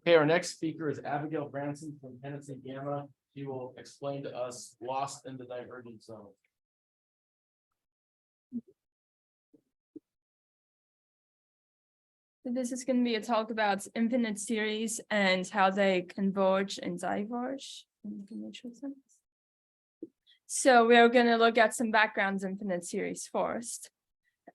Okay, our next speaker is Abigail Branson from Tennessee Gamma. She will explain to us lost in the divergent zone. So this is going to be a talk about infinite series and how they converge and diverge. So we are going to look at some background infinite series first.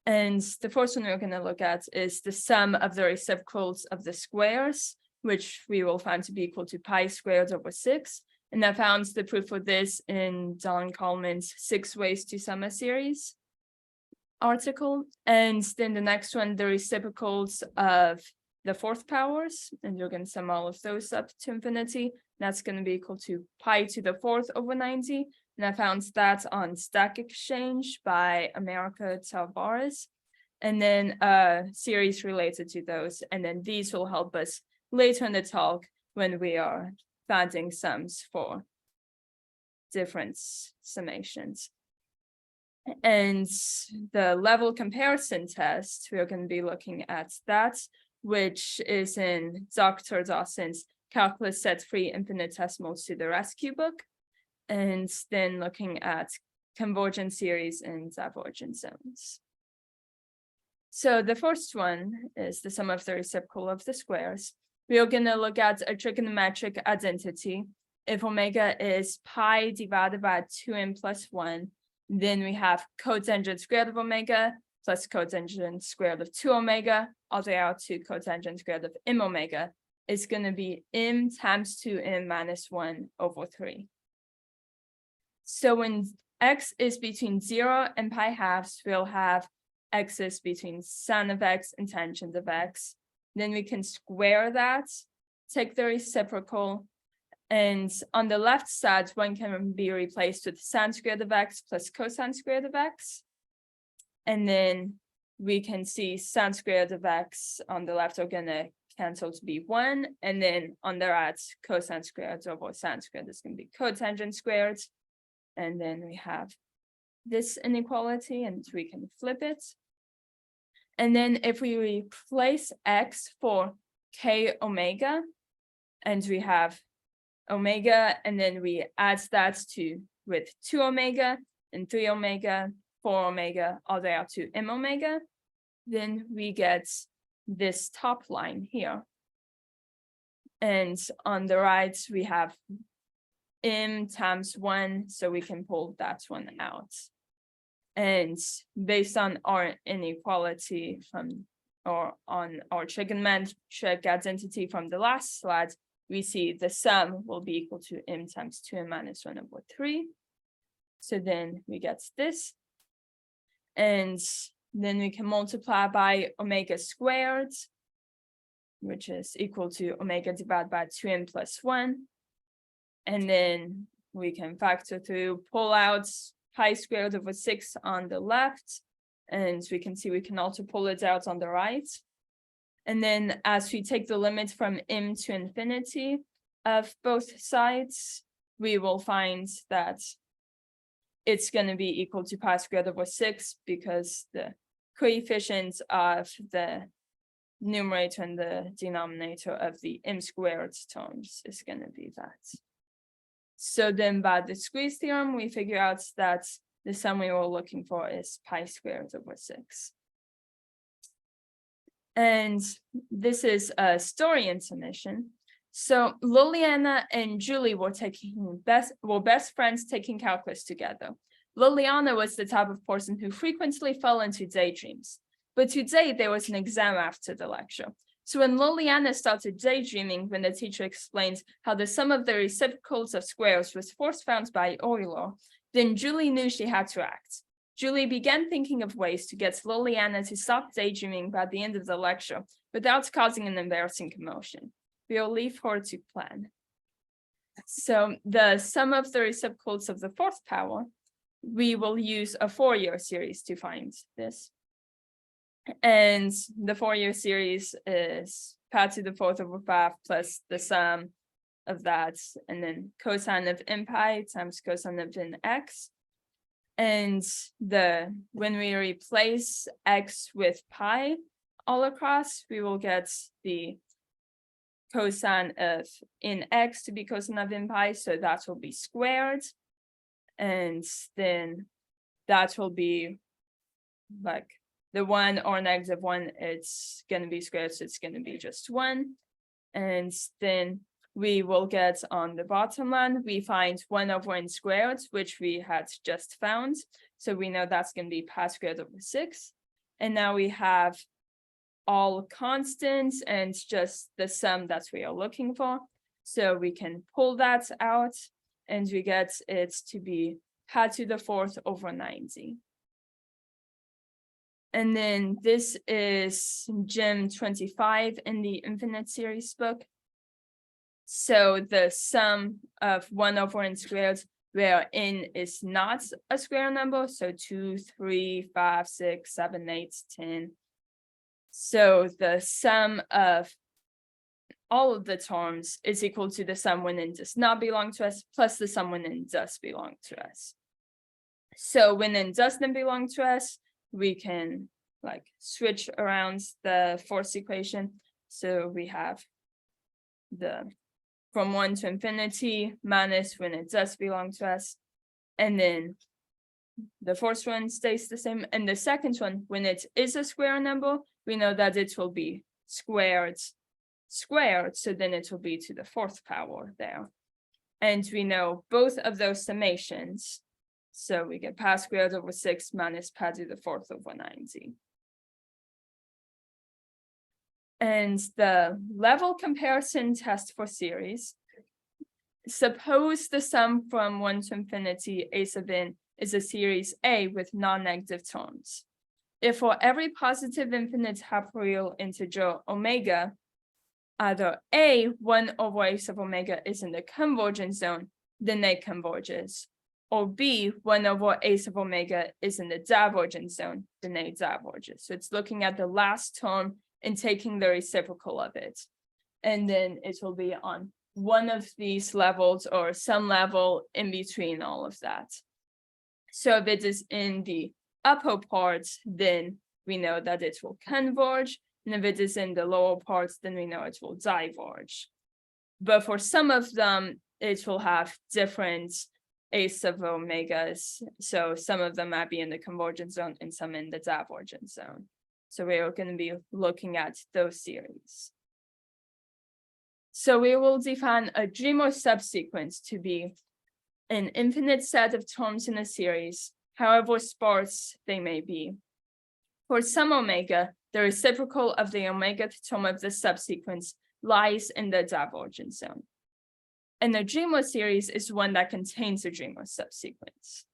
And the first one we're going to look at is the sum of the reciprocals of the squares, which we will find to be equal to pi squared over 6. And I found the proof for this in Don Coleman's 6 Ways to Sum a Series article. And then the next one, the reciprocals of the fourth powers, and you're going to sum all of those up to infinity. That's going to be equal to pi to the fourth over 90. And I found that on Stack Exchange by America Tavares. And then a series related to those. And then these will help us later in the talk when we are finding sums for different summations. And the level comparison test, we're going to be looking at that, which is in Dr. Dawson's Calculus Set 3 Infinitesimals to the Rescue book. And then looking at convergent series and divergent zones. So the first one is the sum of the reciprocal of the squares. We are going to look at a trigonometric identity. If omega is pi divided by 2n plus 1, then we have cotangent squared of omega plus cotangent squared of 2 omega, all the way out to cotangent squared of m omega. It's going to be m times 2m minus 1 over 3. So when x is between 0 and pi halves, we'll have x is between sine of x and tangent of x. Then we can square that, take the reciprocal, and on the left side, one can be replaced with sine squared of x plus cosine squared of x. And then we can see sine squared of x on the left are going to cancel to be 1. And then on the right, cosine squared over sine squared is going to be cotangent squared. And then we have this inequality, and we can flip it. And then if we replace x for k omega, and we have omega, and then we add that to with 2 omega and 3 omega, 4 omega, all the way out to m omega, then we get this top line here. And on the right, we have m times 1, so we can pull that one out. And based on our inequality or on our trigonometric identity from the last slide, we see the sum will be equal to m times 2m minus 1 over 3. So then we get this. And then we can multiply by omega squared, which is equal to omega divided by 2m plus 1. And then we can factor through, pull out pi squared over 6 on the left. And we can see we can also pull it out on the right. And then as we take the limit from m to infinity of both sides, we will find that it's going to be equal to pi squared over 6 because the coefficient of the numerator and the denominator of the m squared terms is going to be that. So then by the squeeze theorem, we figure out that the sum we were looking for is pi squared over 6. And this is a story in summation. So Liliana and Julie were best friends taking calculus together. Liliana was the type of person who frequently fell into daydreams. But today there was an exam after the lecture. So when Liliana started daydreaming when the teacher explained how the sum of the reciprocals of squares was first found by Euler, then Julie knew she had to act. Julie began thinking of ways to get Liliana to stop daydreaming by the end of the lecture without causing an embarrassing commotion. We'll leave her to plan. So the sum of the reciprocals of the fourth power, we will use a Fourier series to find this. And the Fourier series is pi to the fourth over 5 plus the sum of that, and then cosine of n pi times cosine of nx. And when we replace x with pi all across, we will get the cosine of in x to be cosine of in pi, so that will be squared. And then that will be like the 1 or -1, it's going to be squared, so it's going to be just 1. And then we will get on the bottom line, we find 1/n squared, which we had just found. So we know that's going to be pi squared over 6. And now we have all constants and just the sum that we are looking for. So we can pull that out and we get it to be pi to the 4th over 90. And then this is Gym 25 in the infinite series book. So the sum of 1/n squared, where n is not a square number, so 2, 3, 5, 6, 7, 8, 10. So the sum of all of the terms is equal to the sum when n does not belong to us, plus the sum when n does belong to us. So when n doesn't belong to us, we can like switch around the force equation. So we have the from 1 to infinity minus when it does belong to us. And then the first one stays the same. And the second one, when it is a square number, we know that it will be squared. So then it will be to the 4th power there. And we know both of those summations. So we get pi squared over 6 minus pi to the 4th over 90. And the level comparison test for series. Suppose the sum from 1 to infinity a sub n is a series A with non-negative terms. If for every positive infinite hyperreal integer omega, either A, 1 over a sub omega is in the convergence zone, then A converges. Or B, 1 over a sub omega is in the divergence zone, then A diverges. So it's looking at the last term and taking the reciprocal of it. And then it will be on one of these levels or some level in between all of that. So if it is in the upper parts, then we know that it will converge. And if it is in the lower parts, then we know it will diverge. But for some of them, it will have different a sub omegas. So some of them might be in the convergence zone and some in the divergence zone. So we are going to be looking at those series. So we will define a Dreamer subsequence to be an infinite set of terms in a series, however sparse they may be. For some omega, the reciprocal of the omega term of the subsequence lies in the divergence zone. And the Dreamer series is one that contains a Dreamer subsequence.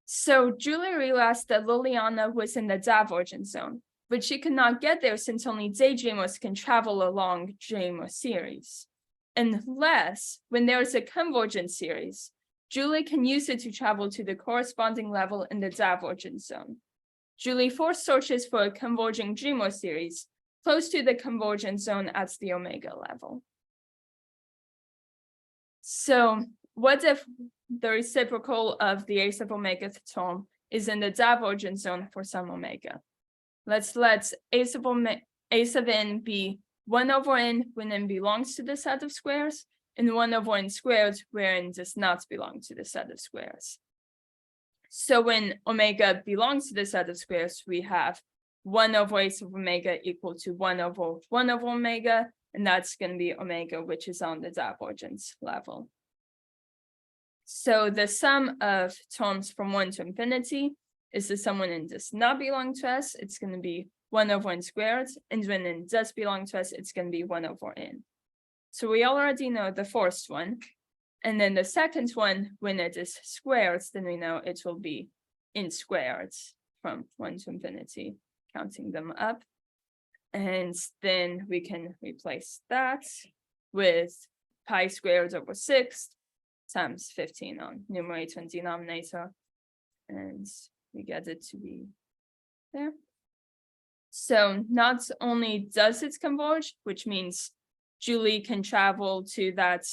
So Julie realized that Liliana was in the divergence zone, but she could not get there since only daydreamers can travel along Dreamer series. Unless, when there is a convergence series, Julie can use it to travel to the corresponding level in the divergence zone. Julie first searches for a converging Dreamer series close to the convergence zone at the omega level. So what if the reciprocal of the a sub omega term is in the divergence zone for some omega? Let's let a sub n be 1 over n when n belongs to the set of squares, and 1 over n squared where n does not belong to the set of squares. So when omega belongs to the set of squares, we have 1 over a sub omega equal to 1 over omega, and that's going to be omega, which is on the divergence level. So the sum of terms from 1 to infinity is the sum when n does not belong to us. It's going to be 1 over n squared, and when n does belong to us, it's going to be 1 over n. So we already know the first one. And then the second one, when it is squared, then we know it will be n squared from 1 to infinity, counting them up. And then we can replace that with pi squared over 6 times 15 on numerator and denominator. And we get it to be there. So not only does it converge, which means Julie can travel to that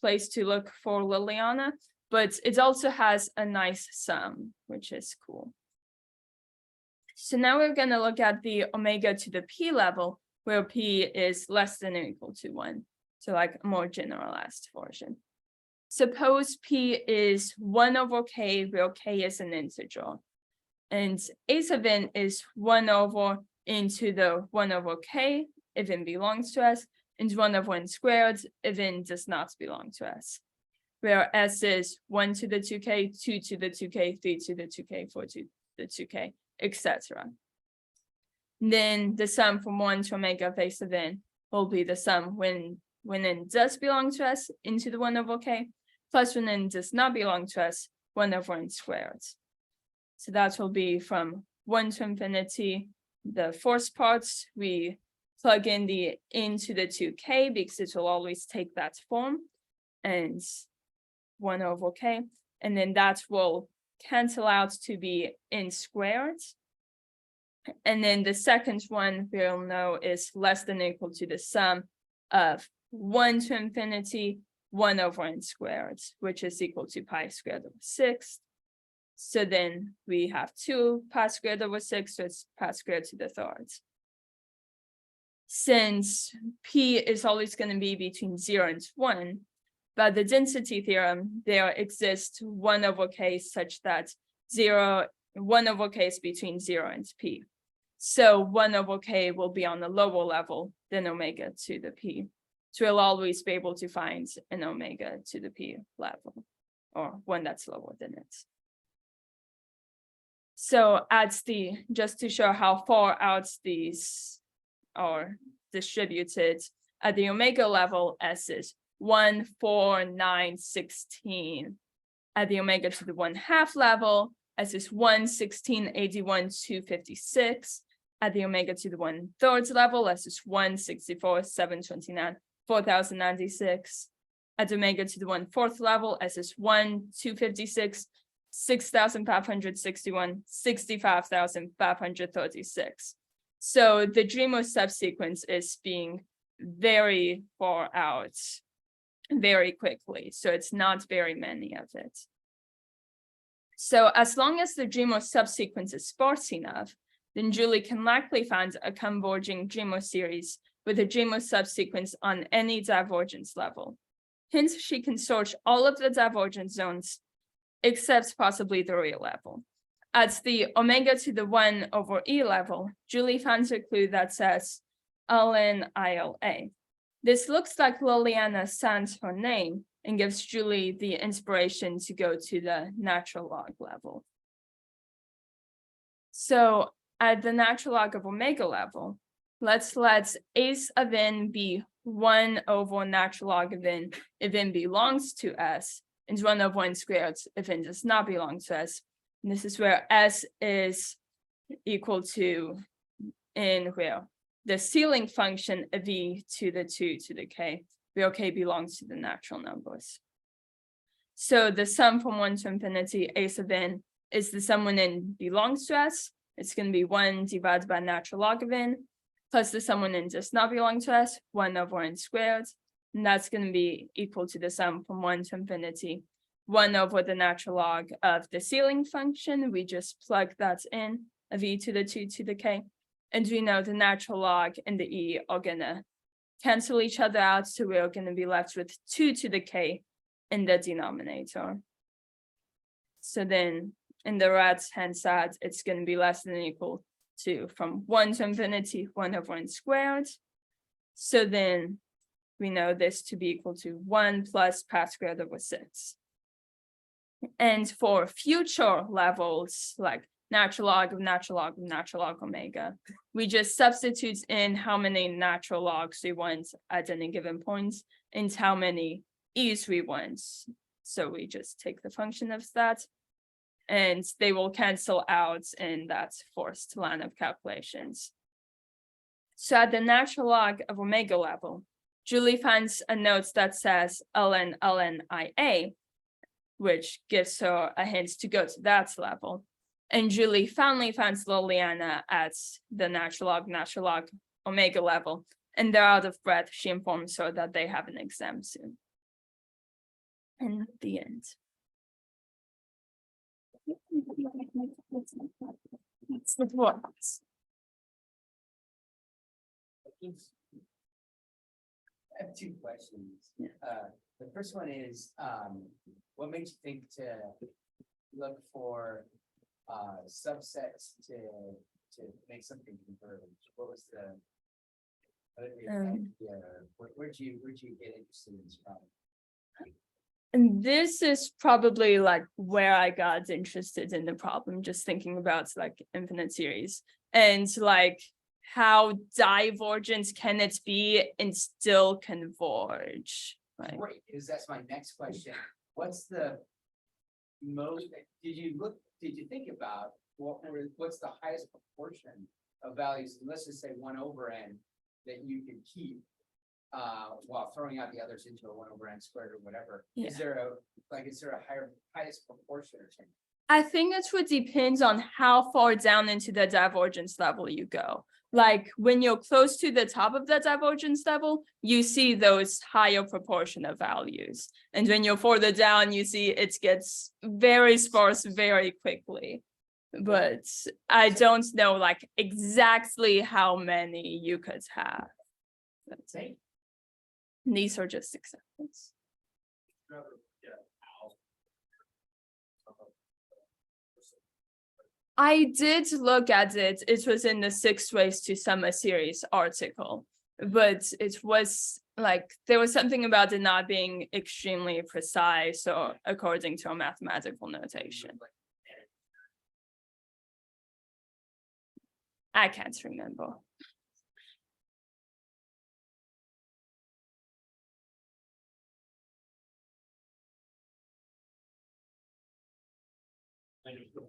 place to look for Liliana, but it also has a nice sum, which is cool. So now we're going to look at the omega to the p level, where P is less than or equal to 1. So like a more generalized version. Suppose P is 1 over K, where K is an integer. And A sub n is 1 over into the 1 over K if n belongs to S, and 1 over n squared if n does not belong to S. Where S is 1 to the 2K, 2 to the 2K, 3 to the 2K, 4 to the 2K, etc. Then the sum from 1 to omega of A sub n will be the sum when n does belong to S into the 1 over K, plus when n does not belong to S, 1 over n squared. So that will be from 1 to infinity. The first parts, we plug in the into the 2K because it will always take that form, and 1 over K. And then that will cancel out to be n squared. And then the second one we'll know is less than or equal to the sum of 1 to infinity, 1 over n squared, which is equal to pi squared over 6. So then we have 2 pi squared over 6, so it's pi squared to the third. Since P is always going to be between 0 and 1, by the density theorem, there exists 1 over K such that 1 over K is between 0 and P. So 1 over K will be on a lower level than omega to the P. So we'll always be able to find an omega to the P level, or one that's lower than it. So just to show how far out these are distributed, at the omega level, S is 1, 4, 9, 16. At the omega to the 1/2 level, S is 1, 16, 81, 256. At the omega to the 1/3 level, S is 1, 64, 729, 4096. At the omega to the 1/4 level, S is 1, 256, 6,561, 65,536. So the Dreamer subsequence is being very far out very quickly. So it's not very many of it. So as long as the Dreamer subsequence is sparse enough, then Julie can likely find a converging Dreamer series with a Dreamer subsequence on any divergence level. Hence, she can search all of the divergence zones except possibly the real level. At the omega to the 1 over E level, Julie finds a clue that says ln ILA. This looks like Liliana sans her name and gives Julie the inspiration to go to the natural log level. So at the natural log of omega level, let's let A of n be 1 over natural log of n if n belongs to S, and 1 over n squared if n does not belong to S. And this is where S is equal to n, where the ceiling function of e to the 2 to the k, where k belongs to the natural numbers. So the sum from 1 to infinity A sub n is the sum when n belongs to S. It's going to be 1 divided by natural log of n, plus the sum when n does not belong to S, 1 over n squared. And that's going to be equal to the sum from 1 to infinity, 1 over the natural log of the ceiling function. We just plug that in, of e to the 2 to the k. And we know the natural log and the e are going to cancel each other out. So we're going to be left with 2 to the k in the denominator. So then in the right-hand side, it's going to be less than or equal to, from 1 to infinity, 1 over n squared. So then we know this to be equal to 1 plus pi squared over 6. And for future levels, like natural log of natural log of natural log omega, we just substitute in how many natural logs we want at any given point and how many e's we want. So we just take the function of that, and they will cancel out in that first line of calculations. So at the natural log of omega level, Julie finds a note that says ln IA, which gives her a hint to go to that level. And Julie finally finds Liliana at the natural log omega level, and they're out of breath. She informs her that they have an exam soon. And the end. That's the words. questions? I have two questions. Yeah. The first one is, what makes you think to look for subsets to make something converge? What was the? Where'd you get interested in this problem? And this is probably like where I got interested in the problem, just thinking about like infinite series and like how divergent can it be and still converge, right? Great, because that's my next question. What's the most, did you think about what's the highest proportion of values, let's just say 1/n, that you can keep while throwing out the others into a 1/n squared or whatever? Yeah. Is there a highest proportion or something? I think it would depend on how far down into the divergence level you go. Like when you're close to the top of the divergence level, you see those higher proportion of values. And when you're further down, you see it gets very sparse very quickly. But I don't know like exactly how many you could have. That's it. These are just examples. I did look at it. It was in the 6 Ways to Sum a Series article, but it was like there was something about it not being extremely precise or according to a mathematical notation. I can't remember. Thank you.